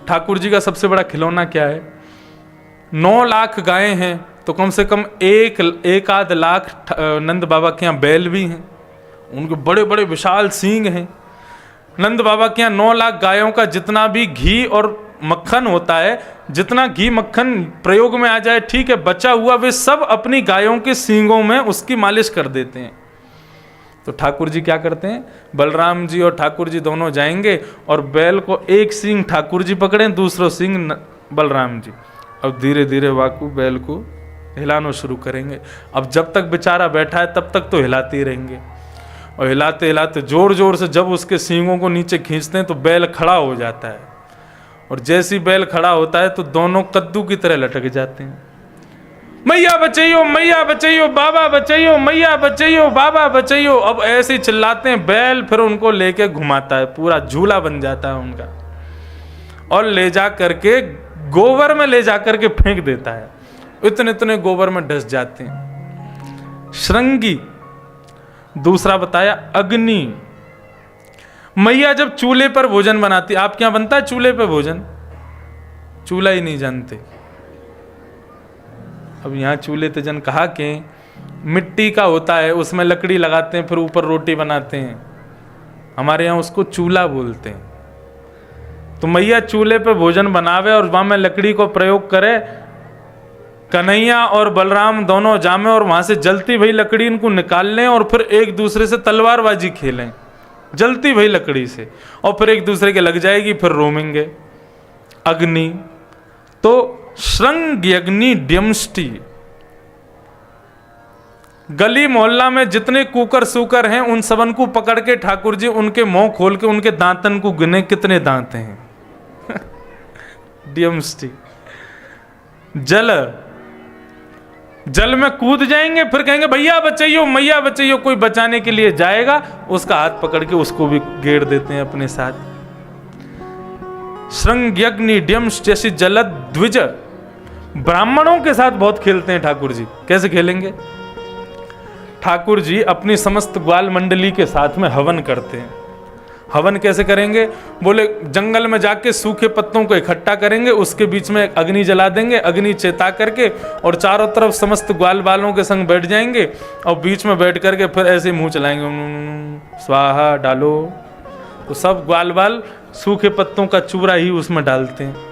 ठाकुर जी का सबसे बड़ा खिलौना क्या है? 9 लाख गायें हैं तो कम से कम एक आध लाख नंद बाबा के यहाँ बैल भी हैं, उनके बड़े बड़े विशाल सींग हैं। नंद बाबा के यहाँ 9 लाख गायों का जितना भी घी और मक्खन होता है, जितना घी मक्खन प्रयोग में आ जाए ठीक है, बचा हुआ वे सब अपनी गायों के सींगों में उसकी मालिश कर देते हैं। तो ठाकुर जी क्या करते हैं, बलराम जी और ठाकुर जी दोनों जाएंगे और बैल को एक सींग ठाकुर जी पकड़ें, दूसरा सींग बलराम जी। अब धीरे धीरे वाकू बैल को हिलाना शुरू करेंगे। अब जब तक बेचारा बैठा है तब तक तो हिलाते ही रहेंगे, और हिलाते हिलाते जोर जोर से जब उसके सींगों को नीचे खींचते हैं तो बैल खड़ा हो जाता है, और जैसे ही बैल खड़ा होता है तो दोनों कद्दू की तरह लटक जाते हैं। मैया बचाइयो बाबा बचाइयो, मैया बचाइयो बाबा बचाइयो। अब ऐसे ही चिल्लाते हैं, बैल फिर उनको लेके घुमाता है, पूरा झूला बन जाता है उनका, और ले जा करके गोबर में ले जा करके फेंक देता है। इतने इतने गोबर में ढस जाते हैं। श्रृंगी। दूसरा बताया अग्नि। मैया जब चूल्हे पर भोजन बनाती, आपके यहां बनता है चूल्हे पर भोजन? चूल्हा ही नहीं जानते। अब यहाँ चूल्हे तजन कहा कि मिट्टी का होता है, उसमें लकड़ी लगाते हैं, फिर ऊपर रोटी बनाते हैं, हमारे यहाँ उसको चूल्हा बोलते हैं। तो मैया चूल्हे पे भोजन बनावे और वहां में लकड़ी को प्रयोग करे, कन्हैया और बलराम दोनों जामे और वहां से जलती भई लकड़ी इनको निकाल लें और फिर एक दूसरे से तलवारबाजी खेलें जलती भई लकड़ी से, और फिर एक दूसरे के लग जाएगी, फिर रोमेंगे। अग्नि। तो श्रृंग अग्नि ड्यमष्टि। गली मोहल्ला में जितने कुकर सुकर हैं उन सबन को पकड़ के ठाकुर जी उनके मुंह खोल के उनके दांतन को गिने कितने दांत हैं। ड्यमष्टि। जल। जल में कूद जाएंगे, फिर कहेंगे भैया बचाइयो मैया बचाइयो, कोई बचाने के लिए जाएगा, उसका हाथ पकड़ के उसको भी घेर देते हैं अपने साथ। श्रृंग्यग्नि ड्यम्स जैसी जलद द्विज। ब्राह्मणों के साथ बहुत खेलते हैं ठाकुर जी। कैसे खेलेंगे? ठाकुर जी अपनी समस्त ग्वाल मंडली के साथ में हवन करते हैं। हवन कैसे करेंगे? बोले जंगल में जाके सूखे पत्तों को इकट्ठा करेंगे, उसके बीच में अग्नि जला देंगे, अग्नि चेता करके, और चारों तरफ समस्त ग्वाल बालों के संग बैठ जाएंगे, और बीच में बैठ करके फिर ऐसे मुंह चलाएंगे, स्वाहा डालो। तो सब ग्वाल बाल सूखे पत्तों का चूरा ही उसमें डालते हैं।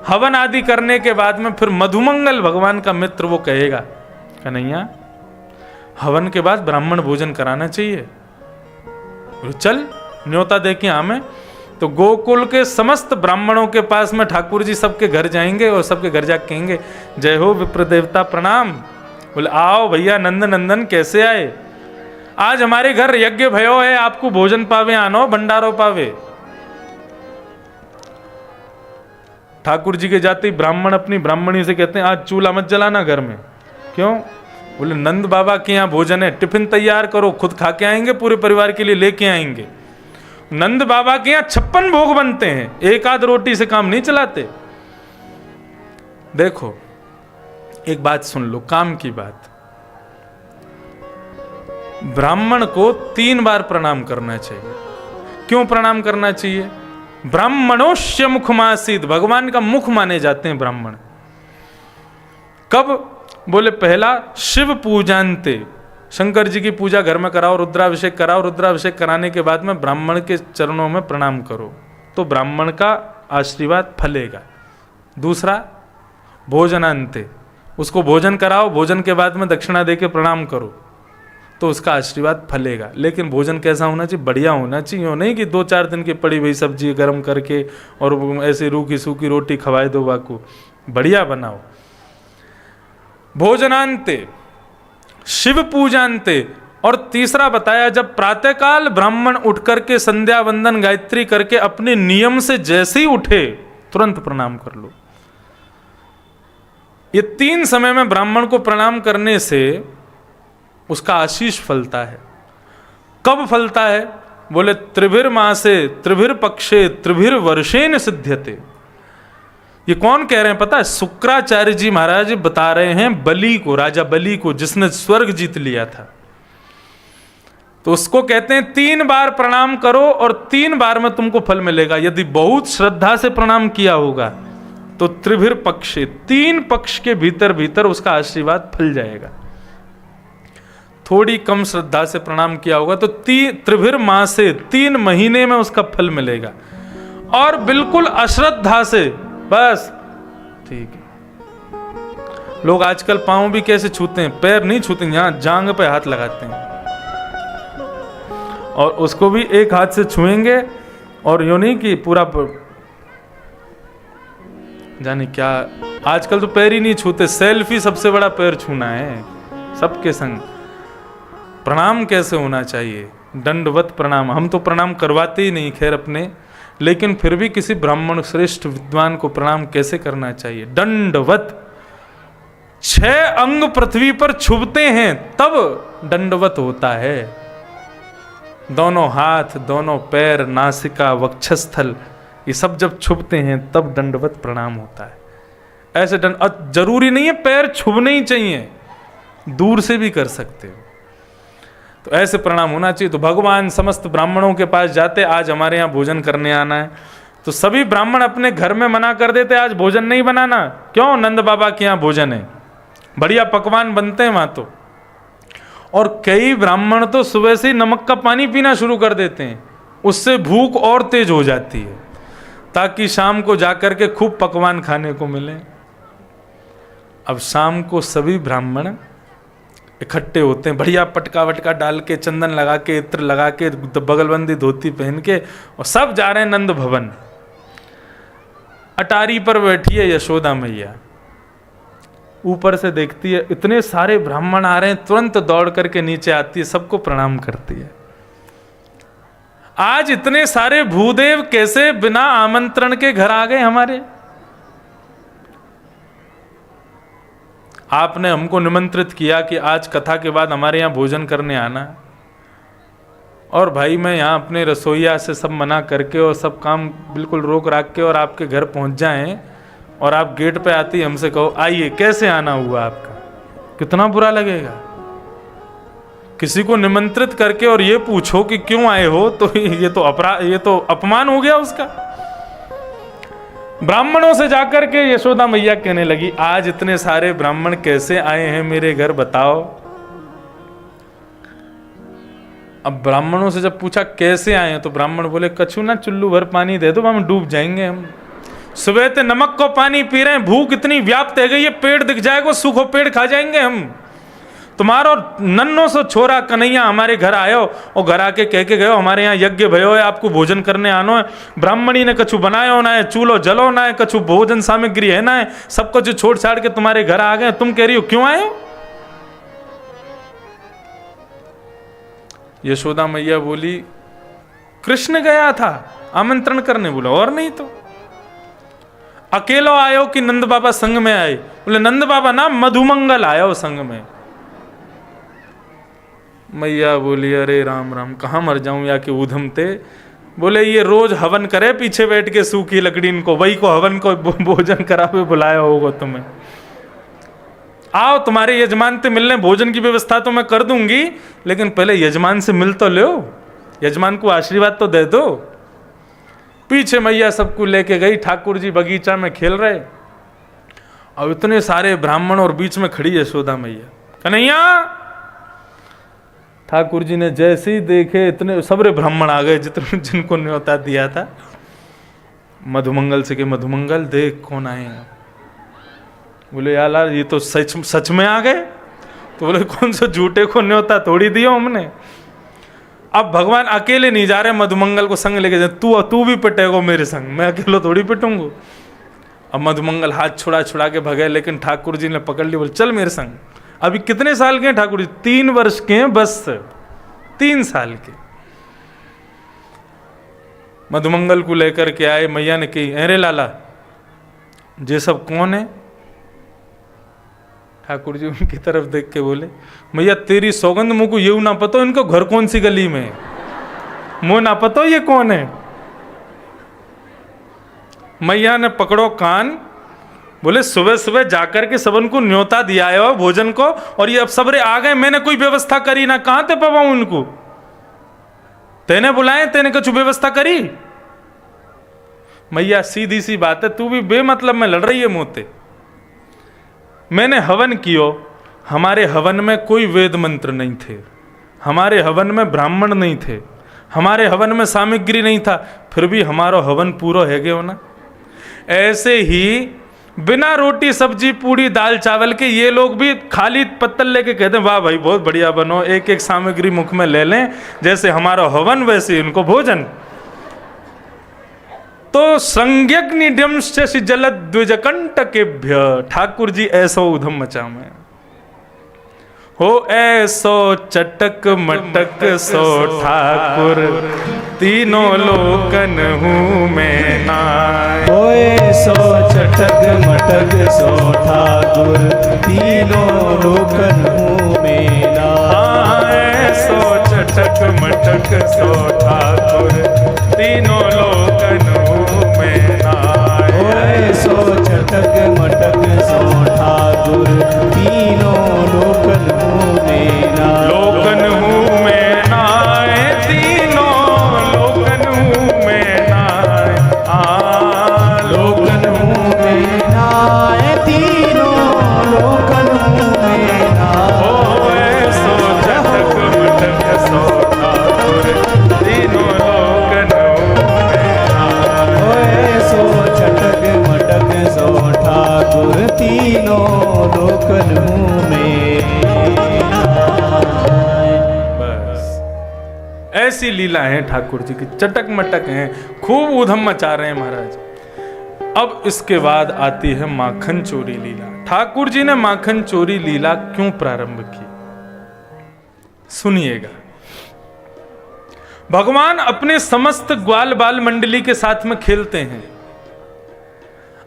हवन आदि करने के बाद में फिर मधुमंगल भगवान का मित्र वो कहेगा, कन्हैया हवन के बाद ब्राह्मण भोजन कराना चाहिए, चल न्योता दे के हमें। तो गोकुल के समस्त ब्राह्मणों के पास में ठाकुर जी सबके घर जाएंगे और सबके घर जाके कहेंगे, जय हो विप्र देवता प्रणाम। बोले आओ भैया नंद नंदन कैसे आए, आज हमारे घर यज्ञ भयो है, आपको भोजन पावे आनो भंडारो पावे। ठाकुर जी के जाते ही ब्राह्मण अपनी ब्राह्मणी से कहते हैं, आज चूल्हा मत जलाना घर में। क्यों? बोले नंद बाबा के यहाँ भोजन है, टिफिन तैयार करो, खुद खा के आएंगे, पूरे परिवार के लिए लेके आएंगे। नंद बाबा के यहाँ 56 भोग बनते हैं, एक आध रोटी से काम नहीं चलाते। देखो एक बात सुन लो, काम की बात। ब्राह्मण को 3 बार प्रणाम करना चाहिए। क्यों प्रणाम करना चाहिए? ब्राह्मणोस्य मुखमासीत, भगवान का मुख माने जाते हैं ब्राह्मण। कब? बोले पहला शिव पूजान्ते, शंकर जी की पूजा घर में कराओ, रुद्राभिषेक कराओ, रुद्राभिषेक कराने के बाद में ब्राह्मण के चरणों में प्रणाम करो तो ब्राह्मण का आशीर्वाद फलेगा। दूसरा भोजनान्ते, उसको भोजन कराओ, भोजन के बाद में दक्षिणा दे के प्रणाम करो तो उसका आशीर्वाद फलेगा। लेकिन भोजन कैसा होना चाहिए? बढ़िया होना चाहिए, नहीं कि 2-4 दिन की पड़ी हुई सब्जी गर्म करके और ऐसे रूखी सूखी रोटी खवाए दो बाकू, बढ़िया बनाओ। भोजनांते, शिव पूजांते। और तीसरा बताया, जब प्रातःकाल ब्राह्मण उठ करके संध्या वंदन गायत्री करके अपने नियम से जैसे ही उठे तुरंत प्रणाम कर लो। ये 3 समय में ब्राह्मण को प्रणाम करने से उसका आशीष फलता है। कब फलता है? बोले त्रिभिर मासे त्रिभिर पक्षे त्रिभिर वर्षेन सिद्ध्यते। ये कौन कह रहे हैं पता है? शुक्राचार्य जी महाराज बता रहे हैं बलि को, राजा बलि को, जिसने स्वर्ग जीत लिया था। तो उसको कहते हैं 3 बार प्रणाम करो और 3 बार में तुमको फल मिलेगा। यदि बहुत श्रद्धा से प्रणाम किया होगा तो त्रिभिर पक्षे, 3 पक्ष के भीतर भीतर उसका आशीर्वाद फल जाएगा। थोड़ी कम श्रद्धा से प्रणाम किया होगा तो त्रिभिर मासे, 3 महीने में उसका फल मिलेगा। और बिल्कुल अश्रद्धा से बस ठीक है। लोग आजकल पांव भी कैसे छूते हैं, पैर नहीं छूते, यहां जांग पे हाथ लगाते हैं और उसको भी एक हाथ से छुएंगे और यूं नहीं कि पूरा जाने क्या। आजकल तो पैर ही नहीं छूते, सेल्फी सबसे बड़ा पैर छूना है सबके संग। प्रणाम कैसे होना चाहिए, दंडवत प्रणाम। हम तो प्रणाम करवाते ही नहीं खैर अपने, लेकिन फिर भी किसी ब्राह्मण श्रेष्ठ विद्वान को प्रणाम कैसे करना चाहिए, दंडवत। 6 अंग पृथ्वी पर छुपते हैं तब दंडवत होता है। दोनों हाथ, दोनों पैर, नासिका, वक्षस्थल, ये सब जब छुपते हैं तब दंडवत प्रणाम होता है। ऐसे जरूरी नहीं है पैर छुपने ही चाहिए, दूर से भी कर सकते हो। तो ऐसे प्रणाम होना चाहिए। तो भगवान समस्त ब्राह्मणों के पास जाते, आज हमारे यहाँ भोजन करने आना है, तो सभी ब्राह्मण अपने घर में मना कर देते, आज भोजन नहीं बनाना। क्यों? नंद बाबा के यहाँ भोजन है, बढ़िया पकवान बनते हैं वहां तो। और कई ब्राह्मण तो सुबह से ही नमक का पानी पीना शुरू कर देते हैं, उससे भूख और तेज हो जाती है, ताकि शाम को जाकर के खूब पकवान खाने को मिले। अब शाम को सभी ब्राह्मण इकट्ठे होते हैं, बढ़िया पटका वटका डाल के, चंदन लगा के, इत्र लगा के, बगलबंदी धोती पहन के, और सब जा रहे हैं नंद भवन। अटारी पर बैठी है यशोदा मैया, ऊपर से देखती है इतने सारे ब्राह्मण आ रहे हैं, तुरंत दौड़ करके नीचे आती है, सबको प्रणाम करती है। आज इतने सारे भूदेव कैसे बिना आमंत्रण के घर आ गए हमारे? आपने हमको निमंत्रित किया कि आज कथा के बाद हमारे यहाँ भोजन करने आना, और भाई मैं यहाँ अपने रसोईया से सब मना करके और सब काम बिल्कुल रोक राख के और आपके घर पहुँच जाएं, और आप गेट पे आती हमसे कहो आइए, कैसे आना हुआ आपका? कितना बुरा लगेगा। किसी को निमंत्रित करके और ये पूछो कि क्यों आए हो, तो ये तो अपराध, ये तो अपमान हो गया उसका। ब्राह्मणों से जाकर के यशोदा मैया कहने लगी, आज इतने सारे ब्राह्मण कैसे आए हैं मेरे घर, बताओ। अब ब्राह्मणों से जब पूछा कैसे आए हैं, तो ब्राह्मण बोले कछु ना, चुल्लू भर पानी दे दो, हम डूब जाएंगे। हम सुबह से नमक को पानी पी रहे हैं, भूख इतनी व्याप्त है गई है, पेड़ दिख जाएगा, सूखो पेड़ खा जाएंगे हम। तुम्हारो नन्नो सो छोरा कन्हैया हमारे घर आयो और घर आके कह के गयो हमारे यहाँ यज्ञ भयो है, आपको भोजन करने आनो है। ब्राह्मणी ने कछु बनायो ना है, चूल्हो जलो ना है, कछु भोजन सामग्री है ना है, सब कुछ छोड़ छाड़ के तुम्हारे घर आ गए, तुम कह रही हो क्यों आए हो? यशोदा मैया बोली कृष्ण गया था आमंत्रण करने, बोला और नहीं तो। अकेलो आयो कि नंद बाबा संग में आए? बोले नंद बाबा ना, मधुमंगल आयो संग में। मैया बोली अरे राम राम, कहाँ मर जाऊं या कि ऊधम थे। बोले ये रोज हवन करे पीछे बैठ के सूखी लकड़ी, इनको वही को हवन को भोजन करावे बुलाया होगा तुम्हें। आओ तुम्हारे यजमान से मिलने, भोजन की व्यवस्था तो मैं कर दूंगी, लेकिन पहले यजमान से मिल तो लो, यजमान को आशीर्वाद तो दे दो। पीछे मैया सबको लेके गई, ठाकुर जी बगीचा में खेल रहे, और इतने सारे ब्राह्मण और बीच में खड़ी यशोदा मैया। कन्हैया, ठाकुर जी ने जैसे ही देखे इतने सबरे ब्राह्मण आ गए जितने जिनको न्योता दिया था। मधुमंगल से के मधुमंगल देख कौन आए हैं। बोले यार ये तो सच में आ गए। तो बोले कौन सा झूठे को न्योता थोड़ी दियो हमने। अब भगवान अकेले नहीं जा रहे, मधुमंगल को संग लेके जाए, तू भी पिटेगो मेरे संग, मैं अकेले थोड़ी पिटूंगा। अब मधुमंगल हाथ छुड़ा के भगे, लेकिन ठाकुर जी ने पकड़ लिया, बोले चल मेरे संग। अभी कितने साल के हैं ठाकुर जी? 3 वर्ष के हैं बस, 3 साल के। मधुमंगल को लेकर के आए, मैया ने कही अरे लाला ये सब कौन है? ठाकुर जी उनकी तरफ देख के बोले मैया तेरी सौगंध मुझ को ये ना पता इनको घर कौन सी गली में है, मुझे ना पता ये कौन है। मैया ने पकड़ो कान, बोले सुबह सुबह जाकर के सबन को न्योता दिया है भोजन को, और ये अब सबरे आ गए, मैंने कोई व्यवस्था करी ना, कहाँ थे पाऊं उनको। तेने बुलाए, तेने कुछ व्यवस्था करी? मैया सीधी सी बात है, तू भी बेमतलब में लड़ रही है मुझसे। मैंने हवन कियो, हमारे हवन में कोई वेद मंत्र नहीं थे, हमारे हवन में ब्राह्मण नहीं थे, हमारे हवन में सामग्री नहीं था, फिर भी हमारा हवन पूरा है गयो ना। ऐसे ही बिना रोटी सब्जी पूड़ी दाल चावल के ये लोग भी खाली पत्तल लेके कहते हैं वाह भाई बहुत बढ़िया बनो, एक एक सामग्री मुख में ले लें, जैसे हमारा हवन वैसे इनको भोजन। तो संज्ञग्निड्यंश्च जलद द्विजकंटकेभ्य, ठाकुर जी ऐसो उधम मचा में हो, ऐसो चटक मटक सो ठाकुर, तीनों लोकन हूँ मैं नाय। हो ऐसो चटक मटक सो ठाकुर, तीनों लोकन हूँ मैं नाय। ऐसो चटक मटक सो ठाकुर, तीनों लोकन हूँ मैं नाय। हो ऐसो चटक मटक सो ठाकुर, तीनों लोकन हूँ मैं नाय। लोकन हूँ मैं नाय, तीनों लोकन हूँ मैं नाय। लोकन हूँ मैं नाय, तीनों लोकन हूँ मैं नाय। हो ऐसो चटक मटक सो ठाकुर, तीनों लोकन हूँ मैं नाय। हो ऐसो चटक मटक सो ठाकुर, तीनों लोकन हूँ मैं नाय। बस ऐसी लीला है ठाकुर जी की, चटक मटक हैं, खूब ऊधम मचा रहे हैं महाराज। अब इसके बाद आती है माखन चोरी लीला। ठाकुर जी ने माखन चोरी लीला क्यों प्रारंभ की, सुनिएगा। भगवान अपने समस्त ग्वाल बाल मंडली के साथ में खेलते हैं।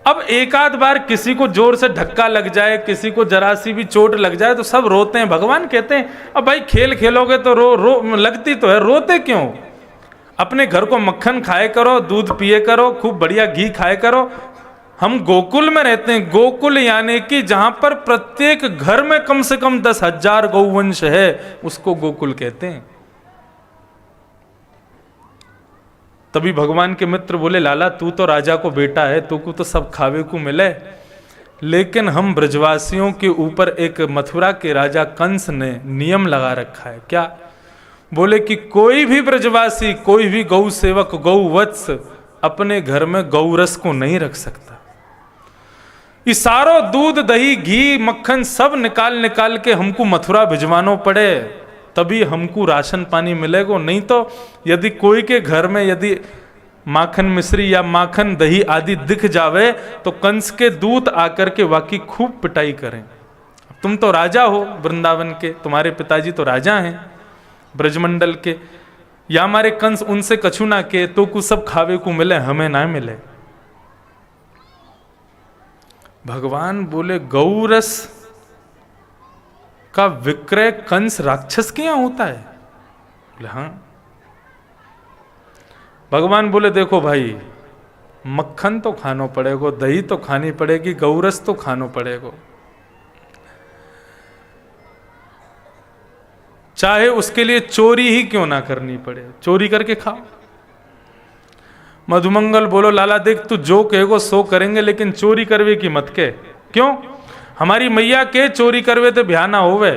अब एक आध बार किसी को जोर से धक्का लग जाए, किसी को जरा सी भी चोट लग जाए तो सब रोते हैं। भगवान कहते हैं अब भाई खेल खेलोगे तो रो लगती तो है, रोते क्यों? अपने घर को मक्खन खाए करो, दूध पिए करो, खूब बढ़िया घी खाए करो। हम गोकुल में रहते हैं, गोकुल यानी कि जहां पर प्रत्येक घर में कम से कम 10,000 गौवंश है, उसको गोकुल कहते हैं। तभी भगवान के मित्र बोले लाला तू तो राजा को बेटा है, तू को तो सब खावे को मिले, लेकिन हम ब्रजवासियों के ऊपर एक मथुरा के राजा कंस ने नियम लगा रखा है। क्या? बोले कि कोई भी ब्रजवासी, कोई भी गौ सेवक, गौवत्स अपने घर में गौरस को नहीं रख सकता। ये सारो दूध दही घी मक्खन सब निकाल निकाल के हमको मथुरा भिजवानो पड़े, तभी हमको राशन पानी मिलेगा। नहीं तो यदि कोई के घर में यदि माखन मिश्री या माखन दही आदि दिख जावे तो कंस के दूत आकर के वाकई खूब पिटाई करें। तुम तो राजा हो वृंदावन के, तुम्हारे पिताजी तो राजा हैं ब्रजमंडल के, या हमारे कंस उनसे कछु ना के तो कुछ सब खावे को मिले, हमें ना मिले। भगवान बोले गौरस का विक्रय कंस राक्षस के यहां होता है? बोले हाँ। भगवान बोले देखो भाई, मक्खन तो खानो पड़ेगा, दही तो खानी पड़ेगी, गौरस तो खानो पड़ेगा, चाहे उसके लिए चोरी ही क्यों ना करनी पड़े, चोरी करके खाओ। मधुमंगल बोलो लाला देख तू जो कहेगो सो करेंगे, लेकिन चोरी करवे की मत के। क्यों? हमारी मैया के चोरी करवे तो भ्याना होवे,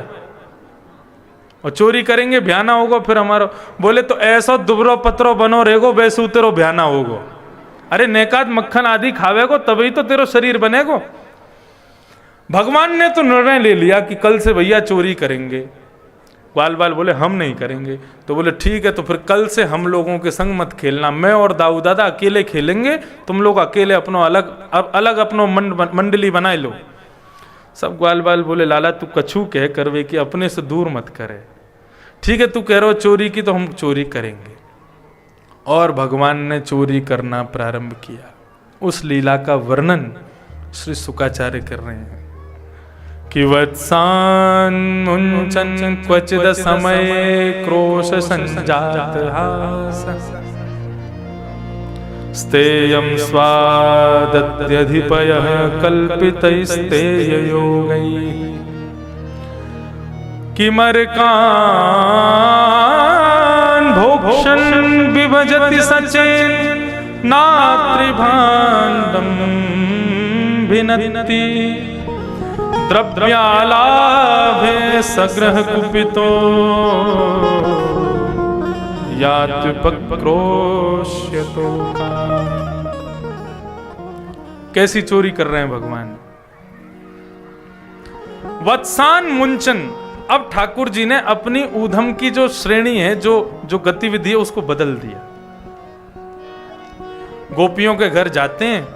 और चोरी करेंगे भ्याना होगा फिर हमारा। बोले तो ऐसा दुबरो पत्रो बनो रहेगो, वैसे तेरो भ्याना होगो। अरे नेकाद मक्खन आदि खावेगो तभी तो तेरो शरीर बनेगो। भगवान ने तो निर्णय ले लिया कि कल से भैया चोरी करेंगे। ग्वाल बाल बोले हम नहीं करेंगे, तो बोले ठीक है, तो फिर कल से हम लोगों के संग मत खेलना, मैं और दाऊ दादा अकेले खेलेंगे, तुम लोग अकेले अपनो अलग अपनो मंडली बनाए लो। सब ग्वाल बाल बोले लाला तू कछु कह करवे कि अपने से दूर मत करे, ठीक है तू कह रहे हो चोरी की तो हम चोरी करेंगे। और भगवान ने चोरी करना प्रारंभ किया। उस लीला का वर्णन श्री शुकाचार्य कर रहे हैं कि वत्सान मुंचन क्वचिद समय क्रोश संजात हास स्तेयं स्वादत्यधिपयः कल्पितैस्तेययोगैः किमर्कान् भोक्षण विभजति सचेन नात्रिभाण्डं भिनत्ति द्रव्यालाभे सग्रह कुपितो यात्युपक्रोश्यतो। कैसी चोरी कर रहे हैं भगवान। वत्सान मुंचन। अब ठाकुर जी ने अपनी ऊधम की जो श्रेणी है, जो गतिविधि है, उसको बदल दिया। गोपियों के घर जाते हैं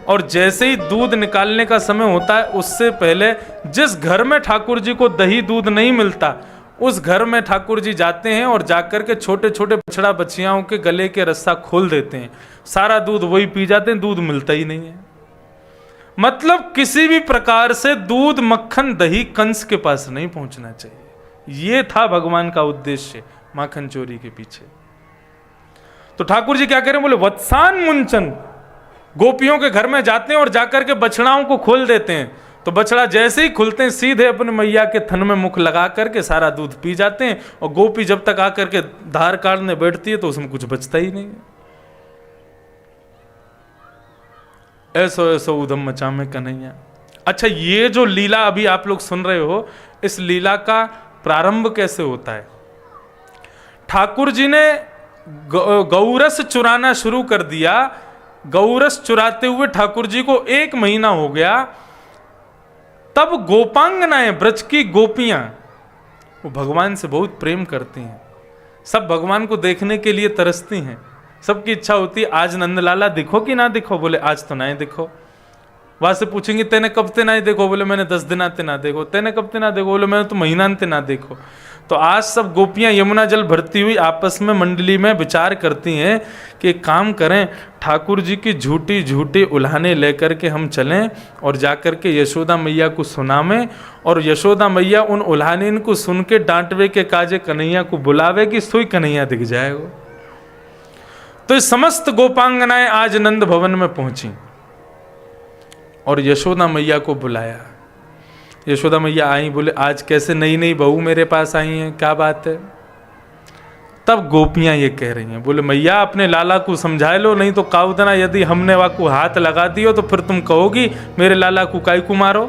और जैसे ही दूध निकालने का समय होता है, उससे पहले जिस घर में ठाकुर जी को दही दूध नहीं मिलता, उस घर में ठाकुर जी जाते हैं और जाकर के छोटे छोटे बछड़ा बछियाओं के गले के रस्सा खोल देते हैं। सारा दूध वही पी जाते हैं, दूध मिलता ही नहीं है। मतलब किसी भी प्रकार से दूध मक्खन दही कंस के पास नहीं पहुंचना चाहिए। यह था भगवान का उद्देश्य माखन चोरी के पीछे। तो ठाकुर जी क्या करें, बोले वत्सान मुंचन। गोपियों के घर में जाते हैं और जाकर के बछड़ाओं को खोल देते हैं। तो बछड़ा जैसे ही खुलते हैं, सीधे अपने मैया के थन में मुख लगा करके सारा दूध पी जाते हैं। और गोपी जब तक आकर के धार काटने बैठती है तो उसमें कुछ बचता ही नहीं है। ऐसो ऐसो उधम मचा में कन्हैया। अच्छा, ये जो लीला अभी आप लोग सुन रहे हो, इस लीला का प्रारंभ कैसे होता है। ठाकुर जी ने गौरस चुराना शुरू कर दिया। गौरस चुराते हुए ठाकुर जी को 1 महीना हो गया। तब गोपांगनाएं, ब्रज की गोपियां, वो भगवान से बहुत प्रेम करती हैं। सब भगवान को देखने के लिए तरसती हैं। सबकी इच्छा होती है आज नंदलाला दिखो कि ना दिखो। बोले आज तो ना दिखो। वहां से पूछेंगे तेने कब ते ना देखो। बोले मैंने 10 दिन आते ना देखो। तेने कब ते ना देखो। बोले मैंने तो महीना अंते ना देखो। तो आज सब गोपियां यमुना जल भरती हुई आपस में मंडली में विचार करती हैं कि एक काम करें, ठाकुर जी की झूठी झूठी उल्हाने लेकर के हम चलें और जाकर के यशोदा मैया को सुनावें, और यशोदा मैया उन उल्हाने को सुन के डांटवे के काजे कन्हैया को बुलावे कि सोई कन्हैया दिख जाएगा। तो समस्त गोपांगनाएं आज नंद भवन में पहुंची और यशोदा मैया को बुलाया। यशोदा मैया आई, बोले आज कैसे नई नई बहू मेरे पास आई हैं, क्या बात है। तब गोपियां ये कह रही हैं, बोले मैया अपने लाला को समझा लो, नहीं तो काउदना यदि हमने वाकू हाथ लगा दियो तो फिर तुम कहोगी मेरे लाला को काई को मारो।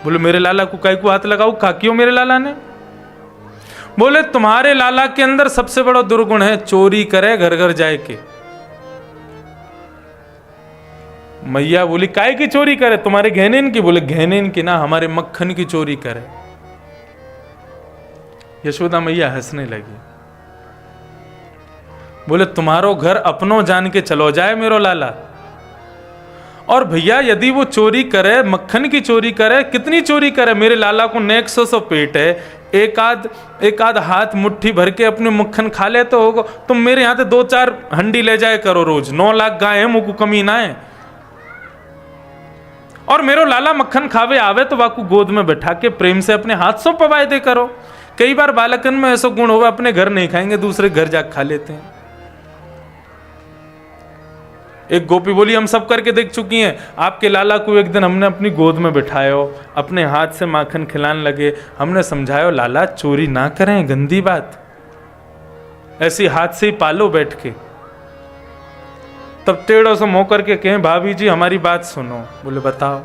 बोले मेरे लाला को काई को हाथ लगाओ, का क्यों मेरे लाला ने। बोले तुम्हारे लाला के अंदर सबसे बड़ा दुर्गुण है, चोरी करे घर घर जाए के। मैया बोली काय की चोरी करे, तुम्हारे गहने की। बोले गहने की ना, हमारे मक्खन की चोरी करे। यशोदा मैया हंसने लगी। बोले तुम्हारो घर अपनों जान के चलो जाए मेरो लाला। और भैया यदि वो चोरी करे, मक्खन की चोरी करे, कितनी चोरी करे, मेरे लाला को नेक सौ पेट है, एक आध हाथ मुट्ठी भर के अपने मक्खन खा ले तो होगा। तुम मेरे यहाँ से 2-4 हंडी ले जाए करो रोज। 9 लाख गाय है, मुझको कमी ना है। और मेरो लाला मक्खन खावे आवे तो वाकू गोद में बैठा के प्रेम से अपने हाथ सो पवाए दे करो। कई बार बालकन में ऐसा गुण होगा, अपने घर नहीं खाएंगे, दूसरे घर जाकर खा लेते हैं। एक गोपी बोली हम सब करके देख चुकी हैं, आपके लाला को एक दिन हमने अपनी गोद में बिठायो, अपने हाथ से माखन खिलाने लगे, हमने समझायो लाला चोरी ना करें, गंदी बात, ऐसी हाथ से ही पालो बैठ के। तब टेढ़ो से मुंह करके कहें भाभी जी हमारी बात सुनो। बोले बताओ।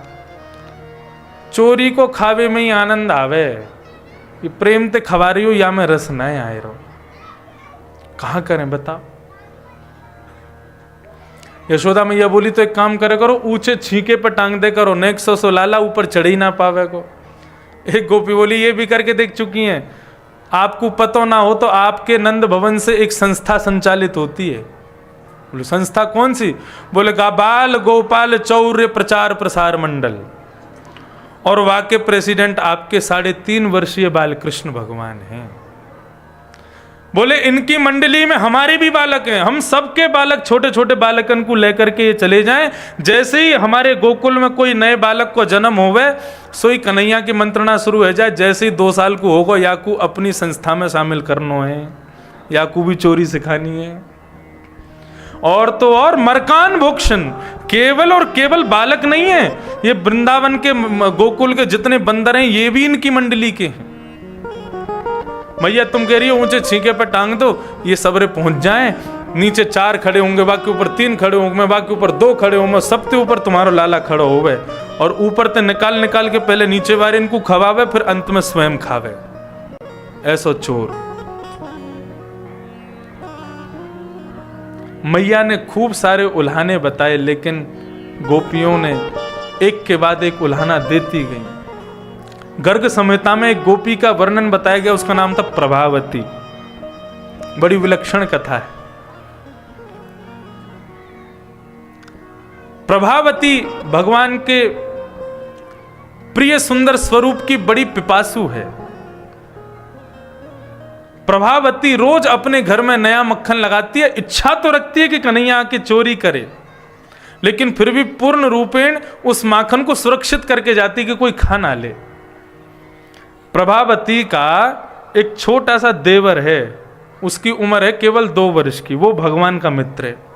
चोरी को खावे में ही आनंद आवे, ये प्रेम ते खवा रही हो या मैं रस न आए रहो, कहां करें बताओ। यशोदा मैया बोली तो एक काम करे करो, ऊंचे छींके पर टांग दे करो, नेक सो लाला ऊपर चढ़ ही ना पावे को। एक गोपी बोली ये भी करके देख चुकी हैं, आपको पता ना हो तो आपके नंद भवन से एक संस्था संचालित होती है। बोले संस्था कौन सी। बोले बाल गोपाल चौर्य प्रचार प्रसार मंडल, और वहां के प्रेसिडेंट आपके 3.5 वर्षीय बालकृष्ण भगवान हैं। बोले इनकी मंडली में हमारे भी बालक हैं, हम सबके बालक छोटे छोटे बालकन को लेकर के ये चले जाएं। जैसे ही हमारे गोकुल में कोई नए बालक को जन्म होवे, सोई कन्हैया की मंत्रणा शुरू हो जाए। जैसे ही 2 साल को होगा, याकू अपनी संस्था में शामिल करना है, याकू भी चोरी सिखानी है। और तो और मरकान भोक्षण, केवल और केवल बालक नहीं है, ये वृंदावन के गोकुल के जितने बंदर हैं ये भी इनकी मंडली के हैं। भैया तुम कह रही हो ऊंचे छींके पे टांग दो, ये सबरे पहुंच जाएं, नीचे 4 खड़े होंगे, बाकी ऊपर 3 खड़े होंगे, बाकी ऊपर 2 खड़े होंगे, सबके ऊपर तुम्हारा लाला खड़ा होवे और ऊपर ते निकाल निकाल के पहले नीचे वाले इनको खवावे, फिर अंत में स्वयं खावे। ऐसो चोर। मैया ने खूब सारे उल्हाने बताए, लेकिन गोपियों ने एक के बाद एक उल्हाना देती गई। गर्ग संहिता में एक गोपी का वर्णन बताया गया, उसका नाम था प्रभावती। बड़ी विलक्षण कथा है। प्रभावती भगवान के प्रिय सुंदर स्वरूप की बड़ी पिपासु है। प्रभावती रोज अपने घर में नया मक्खन लगाती है। इच्छा तो रखती है कि कन्हैया आके चोरी करे, लेकिन फिर भी पूर्ण रूपेण उस माखन को सुरक्षित करके जाती कि कोई खा ना ले। प्रभावती का एक छोटा सा देवर है, उसकी उम्र है केवल 2 वर्ष की, वो भगवान का मित्र है।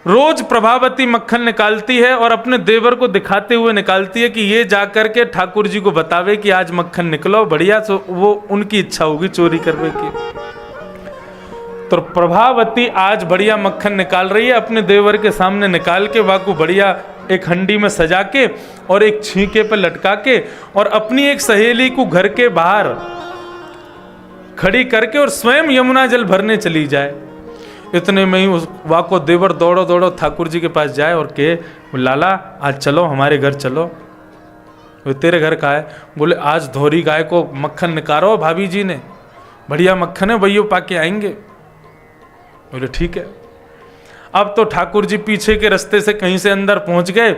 रोज प्रभावती मक्खन निकालती है और अपने देवर को दिखाते हुए निकालती है कि ये जाकर के ठाकुर जी को बतावे कि आज मक्खन निकलो बढ़िया, तो वो उनकी इच्छा होगी चोरी करने की। तो प्रभावती आज बढ़िया मक्खन निकाल रही है, अपने देवर के सामने निकाल के वाकू बढ़िया एक हंडी में सजा के और एक छींके पे लटका के और अपनी एक सहेली को घर के बाहर खड़ी करके और स्वयं यमुना जल भरने चली जाए। इतने में ही उस वाको देवर दौड़ो दौड़ो ठाकुर जी के पास जाए और कहे, लाला आज चलो हमारे घर चलो। वो तेरे घर का है? बोले आज धोरी गाय को मक्खन निकालो भाभी जी ने, बढ़िया मक्खन है, वही पाके आएंगे। बोले ठीक है। अब तो ठाकुर जी पीछे के रास्ते से कहीं से अंदर पहुंच गए।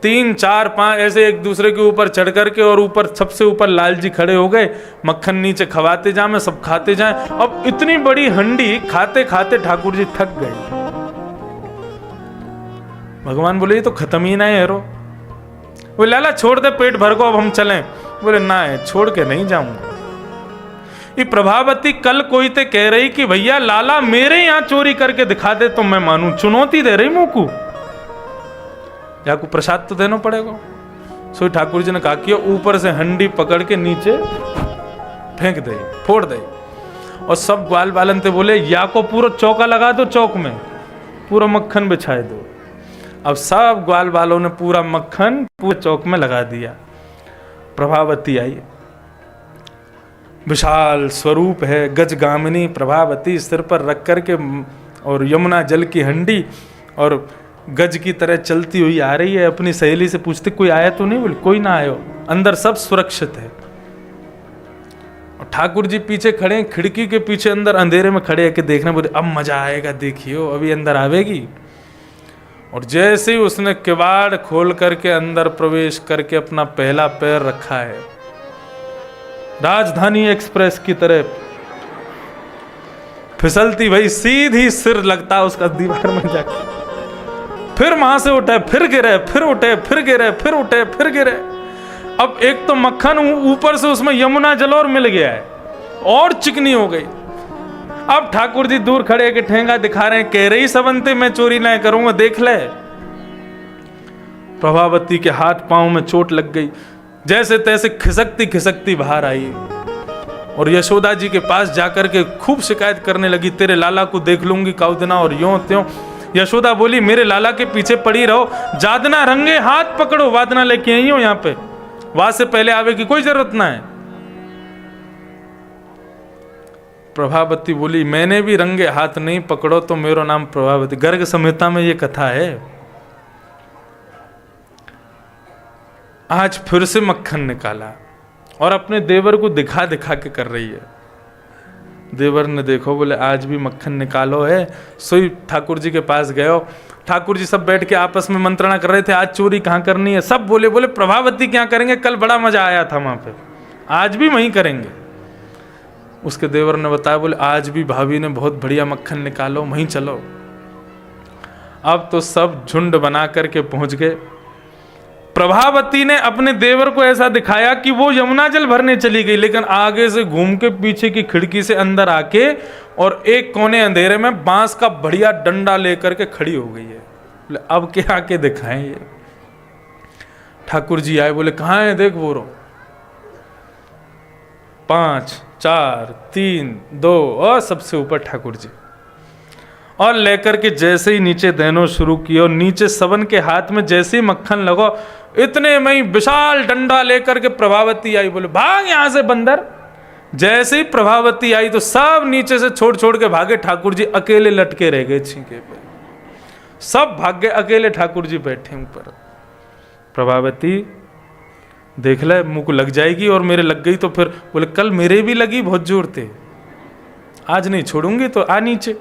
3, 4, 5 ऐसे एक दूसरे के ऊपर चढ़ करके और ऊपर सबसे ऊपर लाल जी खड़े हो गए। मक्खन नीचे खवाते जाए, सब खाते जाएं। अब इतनी बड़ी हंडी खाते खाते ठाकुर जी थक गए। भगवान बोले ये तो खत्म ही ना है हेरो। वो लाला छोड़ दे, पेट भर को अब हम चलें। बोले ना है, छोड़ के नहीं जाऊंगा। ये प्रभावती कल कोई ते कह रही कि भैया लाला मेरे यहां चोरी करके दिखा दे तो मैं मानू, चुनौती दे रही मुंह को, या को प्रसाद तो देना पड़ेगा। सो ठाकुर जी ने कहा कि ऊपर से हंडी पकड़ के नीचे फेंक दे, फोड़ दे। और सब ग्वाल बालन थे बोले या को पूरा चौका लगा दो, चौक में पूरा मक्खन बिछाए दो। अब सब ग्वाल बालों ने पूरा मक्खन पूरे चौक में लगा दिया। प्रभावती आई, विशाल स्वरूप है, गजगामिनी प्रभावती सिर पर रख करके और यमुना जल की हंडी और गज की तरह चलती हुई आ रही है। अपनी सहेली से पूछते कोई आया तो नहीं? बोले कोई ना आयो, अंदर सब सुरक्षित है। और ठाकुर जी पीछे खड़े हैं, खिड़की के पीछे अंदर अंधेरे में खड़े हैं कि देखना। बोले अब मजा आएगा, देखियो अभी अंदर आवेगी। और जैसे ही उसने किवाड़ खोल करके अंदर प्रवेश करके अपना पहला पैर रखा है, राजधानी एक्सप्रेस की तरह फिसलती भाई सीधी सिर लगता उसका दीवार में जाके। फिर वहां से उठे, फिर गिरे, फिर उठे, फिर गिरे, फिर उठे, फिर गिरे। अब एक तो मक्खन ऊपर से उसमें यमुना जल और मिल गया है और चिकनी हो गई। अब ठाकुर जी दूर खड़े के ठेंगा दिखा रहे हैं, कह रही सबंते मैं चोरी ना करूंगा, देख ले। प्रभावती के हाथ पांव में चोट लग गई, जैसे तैसे खिसकती खिसकती बाहर आई और यशोदा जी के पास जाकर के खूब शिकायत करने लगी, तेरे लाला को देख लूंगी काउदना और यूं त्यों। यशोदा बोली मेरे लाला के पीछे पड़ी रहो, जादना रंगे हाथ पकड़ो, वादना लेके आई हो यहाँ पे, वहां से पहले आवे की कोई जरूरत ना है। प्रभावती बोली मैंने भी रंगे हाथ नहीं पकड़ो तो मेरा नाम प्रभावती। गर्ग संहिता में ये कथा है। आज फिर से मक्खन निकाला और अपने देवर को दिखा दिखा के कर रही है। देवर ने देखो, बोले आज भी मक्खन निकालो है। सोई ठाकुर जी के पास गए। ठाकुर जी सब बैठ के आपस में मंत्रणा कर रहे थे, आज चोरी कहाँ करनी है। सब बोले प्रभावती क्या करेंगे, कल बड़ा मजा आया था वहां पे, आज भी वहीं करेंगे। उसके देवर ने बताया, बोले आज भी भाभी ने बहुत बढ़िया मक्खन निकालो, वहीं चलो। अब तो सब झुंड बना करके पहुंच गए। प्रभावती ने अपने देवर को ऐसा दिखाया कि वो यमुना जल भरने चली गई, लेकिन आगे से घूम के पीछे की खिड़की से अंदर आके और एक कोने अंधेरे में बांस का बढ़िया डंडा लेकर के खड़ी हो गई है। अब क्या आके दिखाएं ये। ठाकुर जी आए, बोले कहाँ है देख वो रो। 5, 4, 3, 2 और सबसे ऊपर ठाकुर जी। और लेकर के जैसे ही नीचे देनो शुरू किया और नीचे सबन के हाथ में जैसे ही मक्खन लगो, इतने में ही विशाल डंडा लेकर के प्रभावती आई, बोले भाग यहां से बंदर। जैसे ही प्रभावती आई तो सब नीचे से छोड़ छोड़ के भागे, ठाकुर जी अकेले लटके रह गए छींके पे। सब भाग गए, अकेले ठाकुर जी बैठे ऊपर। प्रभावती देख ले मुंह को लग जाएगी और मेरे लग गई तो फिर बोले कल मेरे भी लगी बहुत जोर थे, आज नहीं छोड़ूंगी तो आ नीचे।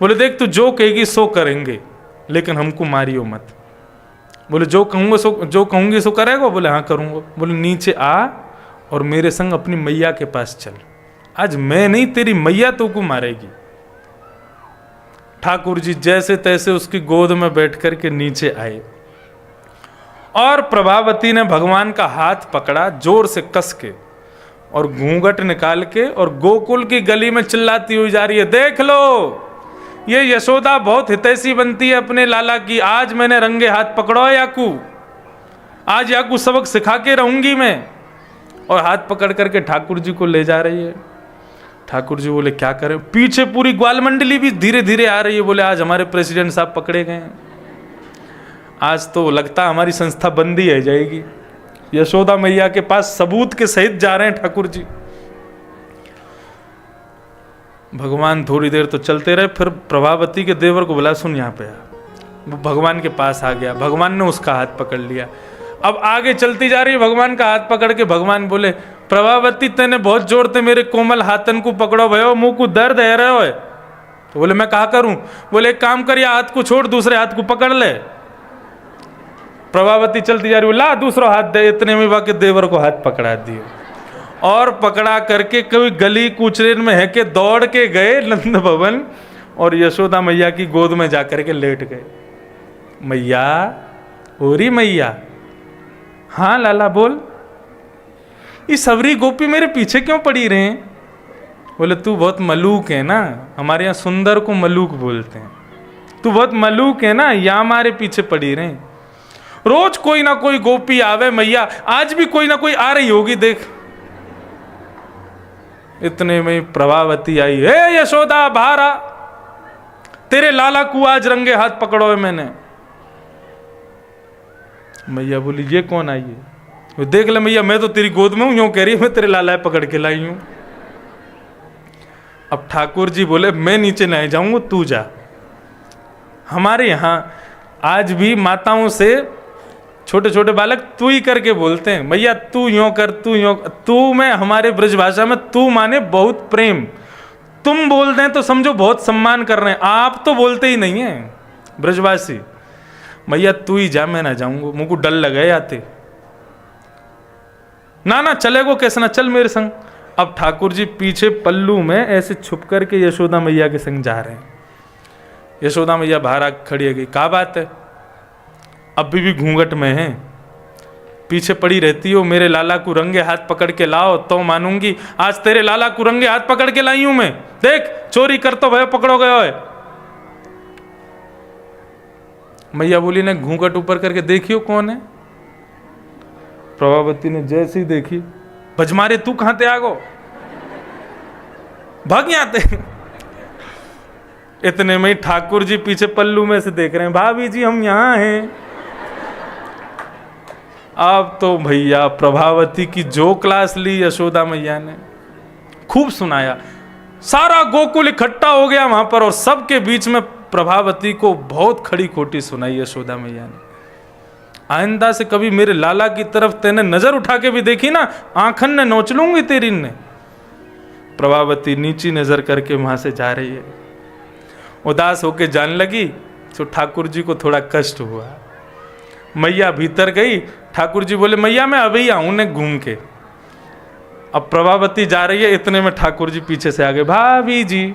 बोले देख तू जो कहेगी सो करेंगे, लेकिन हमको मारियो मत। बोले जो कहूंगा सो, जो कहूंगी सो करेगा? बोले हाँ करूंगा। बोले नीचे आ और मेरे संग अपनी मैया के पास चल, आज मैं नहीं तेरी मैया तो को मारेगी। ठाकुर जी जैसे तैसे उसकी गोद में बैठ कर के नीचे आए और प्रभावती ने भगवान का हाथ पकड़ा जोर से कस के और घूंघट निकाल के और गोकुल की गली में चिल्लाती हुई जा रही है, देख लो ये यशोदा बहुत हितैषी बनती है अपने लाला की, आज मैंने रंगे हाथ पकड़ो याकू, आज याकू सबक सिखा के रहूंगी मैं। और हाथ पकड़ करके ठाकुर जी को ले जा रही है। ठाकुर जी बोले क्या करें, पीछे पूरी ग्वाल मंडली भी धीरे धीरे आ रही है। बोले आज हमारे प्रेसिडेंट साहब पकड़े गए हैं, आज तो लगता हमारी संस्था बंद ही है जाएगी। यशोदा मैया के पास सबूत के सहित जा रहे हैं ठाकुर जी। भगवान थोड़ी देर तो चलते रहे, फिर प्रभावती के देवर को बोला सुन यहाँ पे आ। वो भगवान के पास आ गया, भगवान ने उसका हाथ पकड़ लिया। अब आगे चलती जा रही है, भगवान का हाथ पकड़ के भगवान बोले प्रभावती तेने बहुत जोर से मेरे कोमल हाथन को पकड़ो भयो, मुंह को दर्द है रहे हो। तो बोले मैं कहा करूं? बोले एक काम कर, हाथ को छोड़ दूसरे हाथ को पकड़ ले। प्रभावती चलती जा रही, ला दूसरा हाथ दे। इतने में बाकी देवर को हाथ पकड़ा दिए और पकड़ा करके कभी गली कुचरे में है के दौड़ के गए नंद भवन और यशोदा मैया की गोद में जाकर के लेट गए। मैया ओरी मैया, हाँ लाला बोल, ये सबरी गोपी मेरे पीछे क्यों पड़ी रहे? बोले तू बहुत मलूक है ना, हमारे यहाँ सुंदर को मलूक बोलते हैं, तू बहुत मलूक है ना, या हमारे पीछे पड़ी रहे। रोज कोई ना कोई गोपी आवे मैया, आज भी कोई ना कोई आ रही होगी देख। इतने में प्रभावती आई, हे यशोदा बाहर आ, तेरे लाला को आज रंगे हाथ पकड़ो है मैंने। मैया बोली ये कौन आई है? देख ले मैया, मैं तो तेरी गोद में हूं, यूं कह रही मैं तेरे लाला पकड़ के लाई हूं। अब ठाकुर जी बोले मैं नीचे नहीं जाऊंगा, तू जा। हमारे यहां आज भी माताओं से छोटे छोटे बालक तू ही करके बोलते हैं, मैया तू यूं कर, तू यूं। तू में हमारे ब्रज भाषा में तू माने बहुत प्रेम, तुम बोल दें तो समझो बहुत सम्मान कर रहे हैं, आप तो बोलते ही नहीं है ब्रजवासी। मैया तू ही जा, मैं ना जाऊंगा, मुझको डर लगे आते। ना ना चलेगो कैसे ना, चल मेरे संग। अब ठाकुर जी पीछे पल्लू में ऐसे छुप करके यशोदा मैया के संग जा रहे हैं। यशोदा मैया बाहर आ खड़ी है गई, क्या बात है? अभी भी घूंघट में है, पीछे पड़ी रहती हो, मेरे लाला को रंगे हाथ पकड़ के लाओ तो मानूंगी। आज तेरे लाला को रंगे हाथ पकड़ के लाई हूं मैं, देख चोरी कर तो भयो पकड़ो गयो है। मैया बोली ने घूंघट ऊपर करके देखियो कौन है। प्रभावती ने जैसी देखी, भजमारे तू कहां ते आगो, भाग यहां ते। इतने में ठाकुर जी पीछे पल्लू में से देख रहे हैं, भाभी जी हम यहां हैं। अब तो भैया प्रभावती की जो क्लास ली यशोदा मैया ने, खूब सुनाया, सारा गोकुल इकट्ठा हो गया वहां पर और सबके बीच में प्रभावती को बहुत खड़ी खोटी सुनाई यशोदा मैया ने। आइंदा से कभी मेरे लाला की तरफ तेने नजर उठा के भी देखी ना, आंखन ने नोच लूंगी तेरी ने। प्रभावती नीची नजर करके वहां से जा रही है, उदास होके जाने लगी तो ठाकुर जी को थोड़ा कष्ट हुआ। मैया भीतर गई, ठाकुर जी बोले मैया मैं अभी आऊं ने घूम के। अब प्रभावती जा रही है, इतने में ठाकुर जी पीछे से आ गए, भाभी जी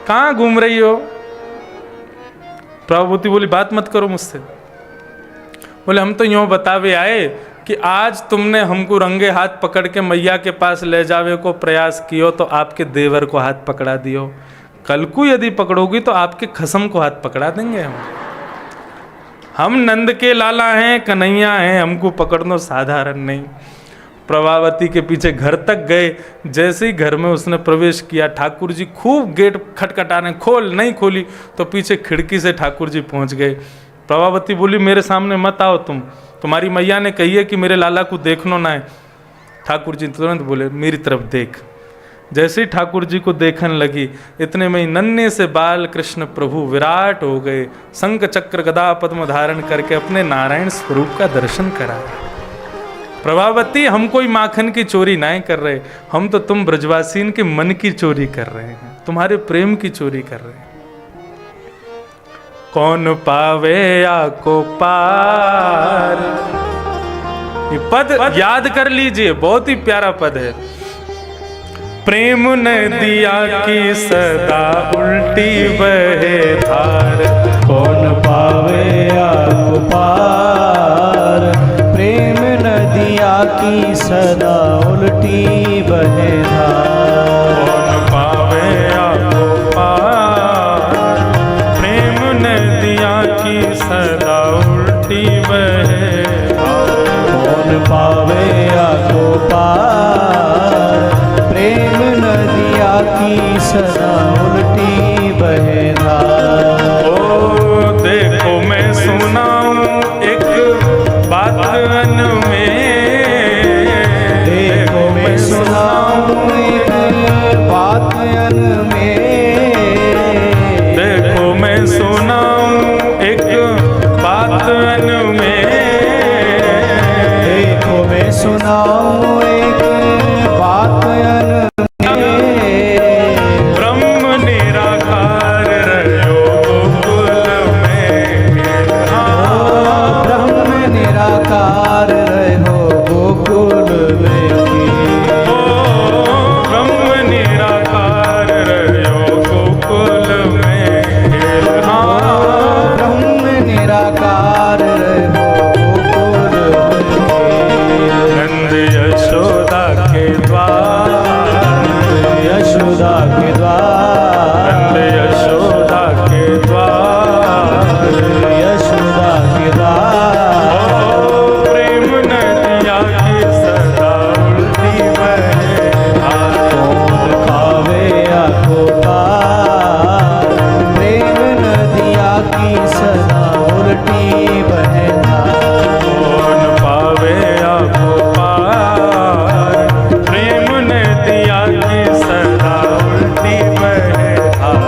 कहां घूम रही हो? प्रभावती बोली बात मत करो मुझसे। बोले हम तो यूं बतावे आए कि आज तुमने हमको रंगे हाथ पकड़ के मैया के पास ले जावे को प्रयास कियो तो आपके देवर को हाथ पकड़ा दियो, कल को यदि पकड़ोगी तो आपके खसम को हाथ पकड़ा देंगे हम नंद के लाला हैं, कन्हैया हैं, हमको पकड़ना साधारण नहीं। प्रभावती के पीछे घर तक गए। जैसे ही घर में उसने प्रवेश किया, ठाकुर जी खूब गेट खटखटा रहे, खोल, नहीं खोली तो पीछे खिड़की से ठाकुर जी पहुंच गए। प्रभावती बोली मेरे सामने मत आओ, तुम्हारी मैया ने कही है कि मेरे लाला को देखना ना है। ठाकुर जी तुरंत बोले मेरी तरफ देख। जैसे ही ठाकुर जी को देखने लगी, इतने में ही नन्हे से बाल कृष्ण प्रभु विराट हो गए, शंख चक्र गदा पद्म धारण करके अपने नारायण स्वरूप का दर्शन करा। प्रभावती हम कोई माखन की चोरी नहीं कर रहे, हम तो तुम ब्रजवासीन के मन की चोरी कर रहे हैं, तुम्हारे प्रेम की चोरी कर रहे हैं। कौन पावे आको पार, ये पद याद कर लीजिए, बहुत ही प्यारा पद है। प्रेम नदिया की सदा उल्टी बहे धार, कौन पावे आको पार, प्रेम नदिया की सदा उल्टी बहे धार। कौन पावे आको पार, प्रेम नदिया की सदा उल्टी बहे धार। कौन पावे आको पार, प्रेम नदिया की सदा उल्टी बहे धार। ओ देखो मैं सुनाऊं एक बात अन में, देखो मैं सुनाऊं एक बात अन में, देखो मैं सुनाऊं एक बात अन में, देखो मैं सुनाऊं एक बात अन ब्रह्म निराकार रहो गोकुल में। ब्रह्म निराकार रहो गोकुल में। ओ ब्रह्म निराकार रहो गोकुल में। ब्रह्म निराकार रहो गोकुल में। नंद यशोदा के द्वार, यशोदा के द्वार, नंद यशोदा के द्वार, यशोदा के द्वार। ओ प्रेम नदिया की सदा उल्टी बहे धार। कौन पावे आको पार, प्रेम नदिया की सदा उल्टी बहे धार। कौन पावे आको पार, प्रेम नदिया की सदा उल्टी बहे धार।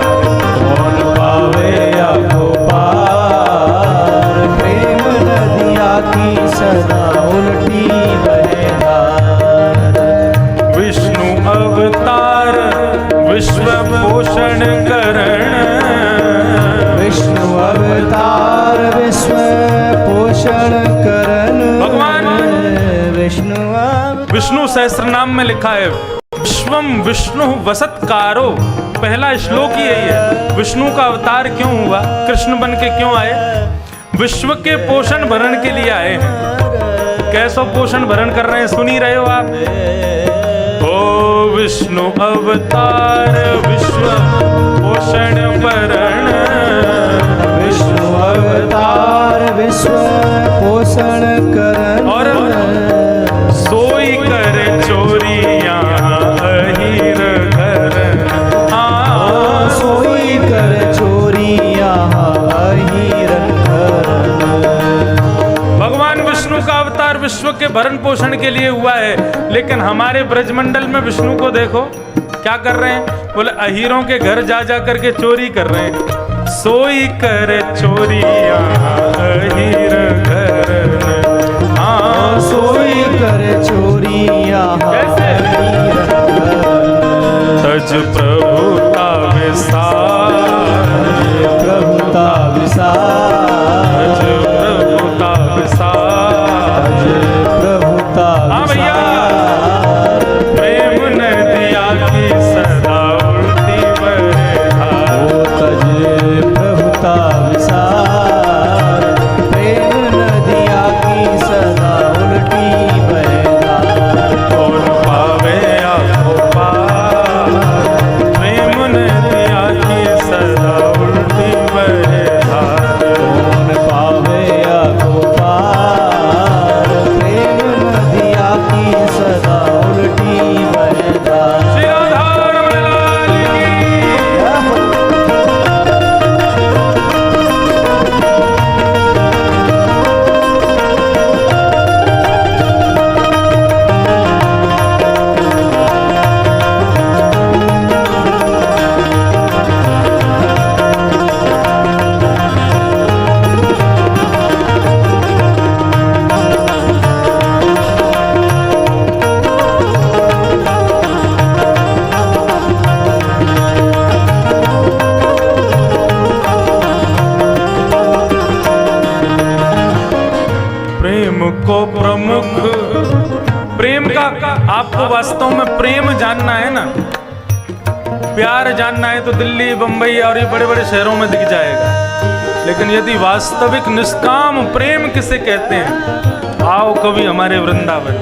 कौन पावे आको पार, प्रेम नदिया की सदा उल्टी बहे धार। विष्णु अवतार विश्व पोषण करण, विष्णु अवतार विश्व पोषण करन। भगवान विष्णु अवतार विष्णु सहस्त्र नाम में लिखा है विश्वम विष्णु वसत्कारो। पहला श्लोक ही यही है। विष्णु का अवतार क्यों हुआ, कृष्ण बन के क्यों आए? विश्व के पोषण भरण के लिए आए हैं। कैसो पोषण भरण कर रहे हैं, सुन ही रहे हो आप। ओ विष्णु अवतार विश्व पोषण भरण, विष्णु अवतार विश्व पोषण करन। और सोई कर चोरियां अहीर घर। सोई कर चोरियां अहीरन करन। भगवान विष्णु का अवतार विश्व के भरण पोषण के लिए हुआ है, लेकिन हमारे ब्रजमंडल में विष्णु को देखो क्या कर रहे हैं। बोले अहीरों के घर जा जा करके चोरी कर रहे हैं। सोई कर चोरियां अहीर घर। सोई कर चोरियां अहीरन करन। तज प्रभुता विसार, प्रभुता विसार, तज प्रभुता विसार। प्रभुता हाँ भैया, प्रेम नदिया की सदा उल्टी बहे धार। तज प्रभुता विसार, प्रेम नदिया की सदा उल्टी बहे धार। कौन पावे आको पार, प्रेम जानना है तो दिल्ली, बंबई और ये बड़े बड़े शहरों में दिख जाएगा। लेकिन यदि वास्तविक निष्काम प्रेम किसे कहते हैं, आओ कभी हमारे वृंदावन।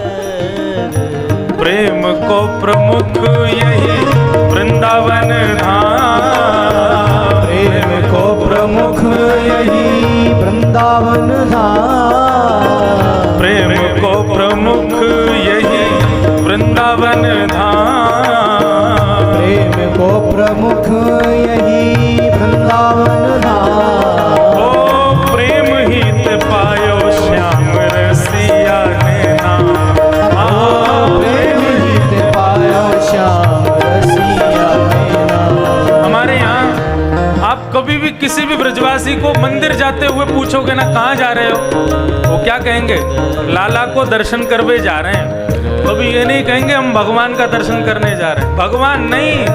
प्रेम को प्रमुख यही वृंदावन धाम, प्रेम को प्रमुख यही वृंदावन धाम, प्रेम को प्रमुख यही वृंदावन धाम, प्रेम को प्रमुख यही वृंदावन धाम। ओ प्रेम ही ते पायो श्याम रसिया ने नाम, प्रेम ही ते पायो श्याम रसिया ने नाम। हमारे यहाँ आप कभी भी किसी भी ब्रजवासी को मंदिर जाते हुए पूछोगे ना कहाँ जा रहे हो, वो क्या कहेंगे, लाला को दर्शन करवे जा रहे हैं। कभी ये नहीं कहेंगे हम भगवान का दर्शन करने जा रहे हैं, भगवान नहीं,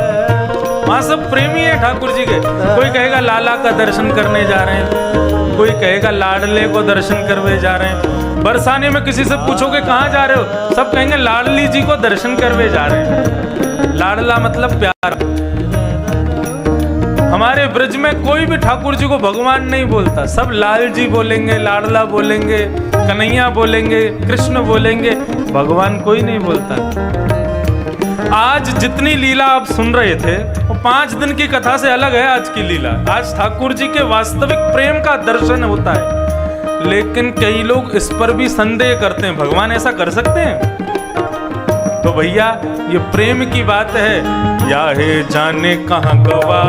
वहाँ सब प्रेमी है ठाकुर जी के। कोई कहेगा लाला का दर्शन करने जा रहे हैं, कोई कहेगा लाडले को दर्शन करवे जा रहे हैं। बरसाने में किसी से पूछोगे कहाँ जा रहे हो, सब कहेंगे लाडली जी को दर्शन करवे जा रहे हैं। लाडला मतलब प्यार। हमारे ब्रज में कोई भी ठाकुर जी को भगवान नहीं बोलता, सब लाल जी बोलेंगे, लाडला बोलेंगे, कन्हैया बोलेंगे, कृष्ण बोलेंगे, भगवान कोई नहीं बोलता। आज जितनी लीला आप सुन रहे थे वो 5 दिन की कथा से अलग है आज की लीला। आज ठाकुर जी के वास्तविक प्रेम का दर्शन होता है। लेकिन कई लोग इस पर भी संदेह करते हैं, भगवान ऐसा कर सकते हैं? तो भैया ये प्रेम की बात है, या है जाने कहाँ गवा